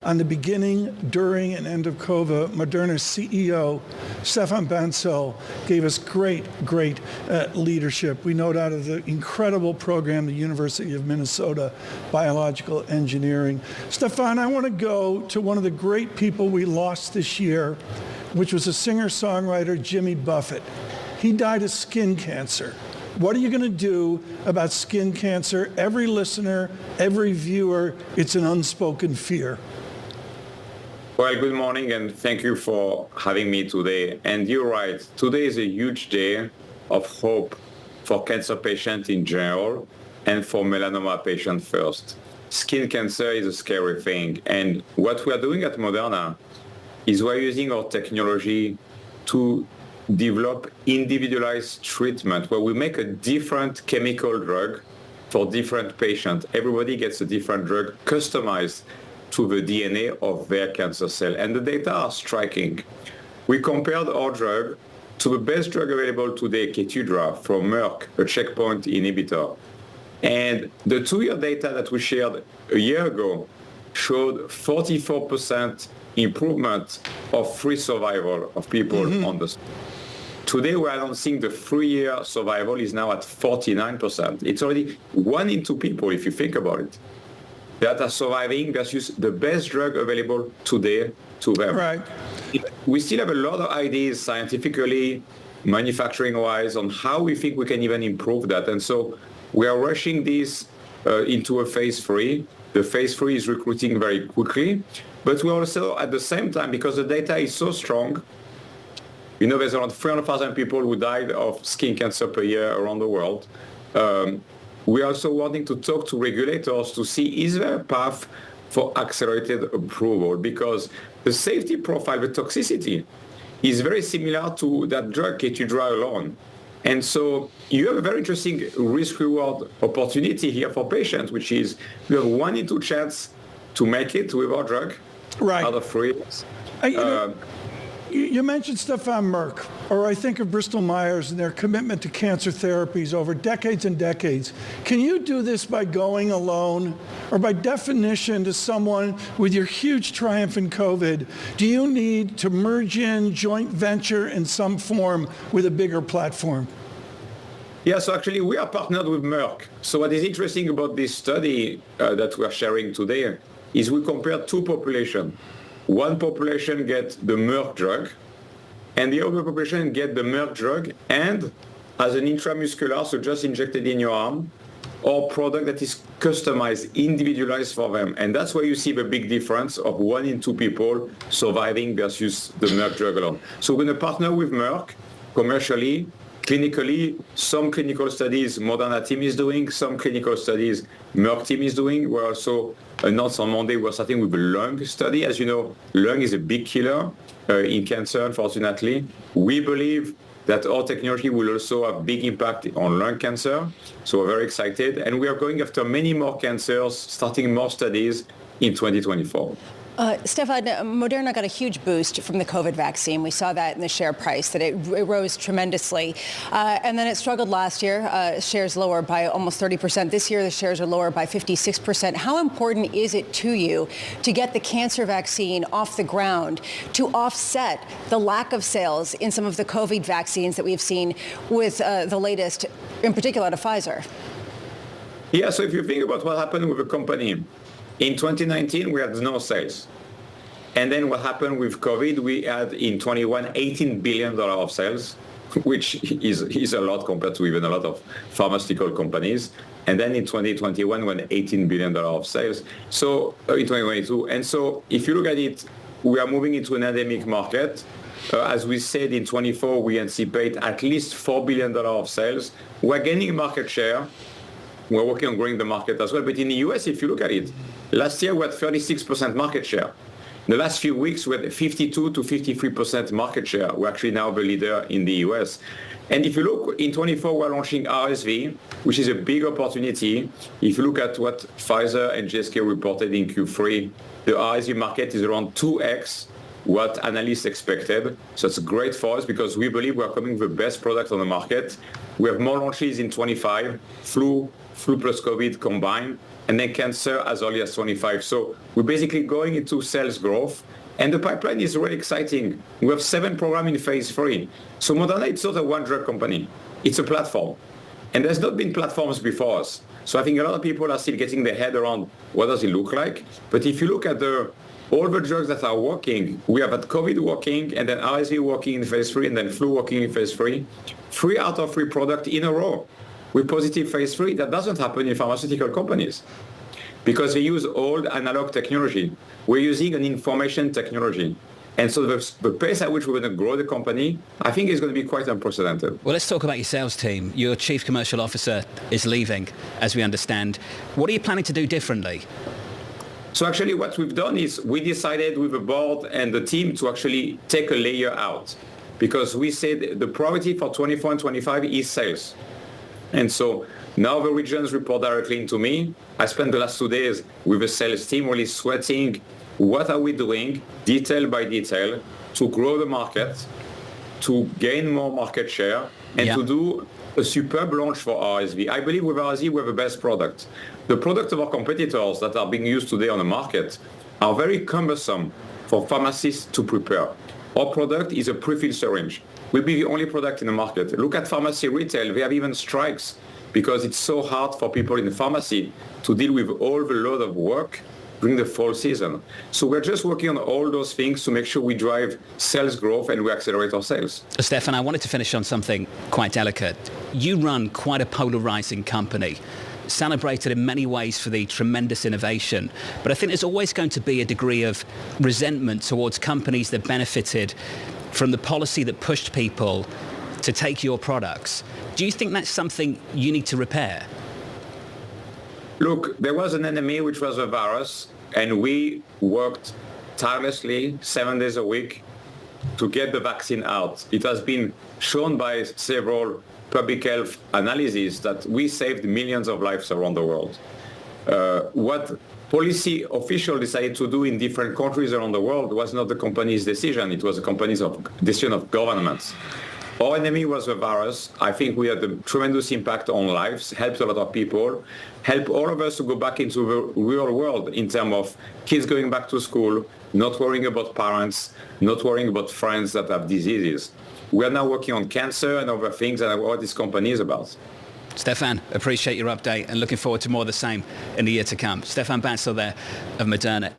on the beginning, during, and end of COVID, Moderna CEO Stephane Bancel gave us great leadership. We know out of the incredible program, the University of Minnesota Biological Engineering. Stephane, I want to go to one of the great people we lost this year, which was a singer-songwriter, Jimmy Buffett. He died of skin cancer. What are you going to do about skin cancer? Every listener, every viewer, it's an unspoken fear. Well, good morning, and thank you for having me today. And you're right, today is a huge day of hope for cancer patients in general and for melanoma patients first. Skin cancer is a scary thing. And what we are doing at Moderna is we're using our technology to develop individualized treatment where we make a different chemical drug for different patients. Everybody gets a different drug customized to the DNA of their cancer cell. And the data are striking. We compared our drug to the best drug available today, Keytruda from Merck, a checkpoint inhibitor. And the 2-year data that we shared a year ago showed 44% improvement of free survival of people on the. Today, we're announcing the 3-year survival is now at 49%. It's already 1 in 2 people, if you think about it, that are surviving versus the best drug available today to them. Right. We still have a lot of ideas scientifically, manufacturing-wise, on how we think we can even improve that. And so we are rushing this into a phase 3. The phase 3 is recruiting very quickly. But we also, at the same time, because the data is so strong, you know, there's around 300,000 people who died of skin cancer per year around the world. We're also wanting to talk to regulators to see, is there a path for accelerated approval? Because the safety profile, the toxicity, is very similar to that drug, Keytruda alone. And so you have a very interesting risk-reward opportunity here for patients, which is you have 1 in 2 chance to make it with our drug out of 3 years. You mentioned Stefan Merck, or I think of Bristol Myers and their commitment to cancer therapies over decades and decades. Can you do this by going alone, or by definition to someone with your huge triumph in COVID, do you need to merge in joint venture in some form with a bigger platform? Yeah, so actually we are partnered with Merck. So what is interesting about this study that we are sharing today is we compared 2 populations. One population gets the Merck drug, and the other population get the Merck drug and as an intramuscular, so just injected in your arm, or product that is customized, individualized for them. And that's where you see the big difference of 1 in 2 people surviving versus the Merck drug alone. So we're going to partner with Merck commercially, clinically. Some clinical studies Moderna team is doing, some clinical studies Merck team is doing. We're also announced on Monday we're starting with a lung study. As you know, lung is a big killer in cancer, unfortunately. We believe that our technology will also have big impact on lung cancer. So we're very excited. And we are going after many more cancers, starting more studies in 2024. Stephane, Moderna got a huge boost from the COVID vaccine. We saw that in the share price, that it rose tremendously. And then it struggled last year, shares lower by almost 30%. This year, the shares are lower by 56%. How important is it to you to get the cancer vaccine off the ground to offset the lack of sales in some of the COVID vaccines that we've seen with the latest, in particular, to Pfizer? Yeah, so if you think about what happened with the company, in 2019, we had no sales. And then what happened with COVID, we had in 21, $18 billion of sales, which is a lot compared to even a lot of pharmaceutical companies. And then in 2021, we had $18 billion of sales. So in 2022. And so if you look at it, we are moving into an endemic market. As we said, in 24, we anticipate at least $4 billion of sales. We're gaining market share. We're working on growing the market as well. But in the US, if you look at it, last year we had 36% market share. In the last few weeks, we had 52 to 53% market share. We're actually now the leader in the US. And if you look, in 24, we're launching RSV, which is a big opportunity. If you look at what Pfizer and GSK reported in Q3, the RSV market is around 2x what analysts expected. So it's great for us because we believe we're coming with the best product on the market. We have more launches in 25, flu plus COVID combined. and then cancer as early as 25. So we're basically going into sales growth, and the pipeline is really exciting. We have 7 programs in phase 3. So Moderna, it's not a one-drug company. It's a platform. And there's not been platforms before us. So I think a lot of people are still getting their head around what does it look like. But if you look at all the drugs that are working, we have had COVID working, and then RSV working in phase 3, and then flu working in phase 3. 3 out of 3 products in a row with positive phase 3. That doesn't happen in pharmaceutical companies because they use old analog technology. We're using an information technology. And so the pace at which we're going to grow the company, I think is going to be quite unprecedented. Well, let's talk about your sales team. Your chief commercial officer is leaving, as we understand. What are you planning to do differently? So actually what we've done is we decided with the board and the team to actually take a layer out because we said the priority for 24 and 25 is sales. And so now the regions report directly into me. I spent the last 2 days with the sales team really sweating what are we doing detail by detail to grow the market, to gain more market share, and to do a superb launch for RSV. I believe with RSV we have the best product. The product of our competitors that are being used today on the market are very cumbersome for pharmacists to prepare. Our product is a pre-filled syringe. We'll be the only product in the market. Look at pharmacy retail. They have even strikes because it's so hard for people in the pharmacy to deal with all the load of work during the fall season. So we're just working on all those things to make sure we drive sales growth and we accelerate our sales. Stephane, I wanted to finish on something quite delicate. You run quite a polarizing company, celebrated in many ways for the tremendous innovation. But I think there's always going to be a degree of resentment towards companies that benefited from the policy that pushed people to take your products. Do you think that's something you need to repair? Look, there was an enemy, which was a virus, and we worked tirelessly 7 days a week to get the vaccine out. It has been shown by several public health analyses that we saved millions of lives around the world. What policy officials decided to do in different countries around the world was not the company's decision. It was the company's decision of governments. Our enemy was a virus. I think we had a tremendous impact on lives, helped a lot of people, helped all of us to go back into the real world in terms of kids going back to school, not worrying about parents, not worrying about friends that have diseases. We are now working on cancer and other things and what this company is about. Stephane, appreciate your update and looking forward to more of the same in the year to come. Stephane Bancel there of Moderna.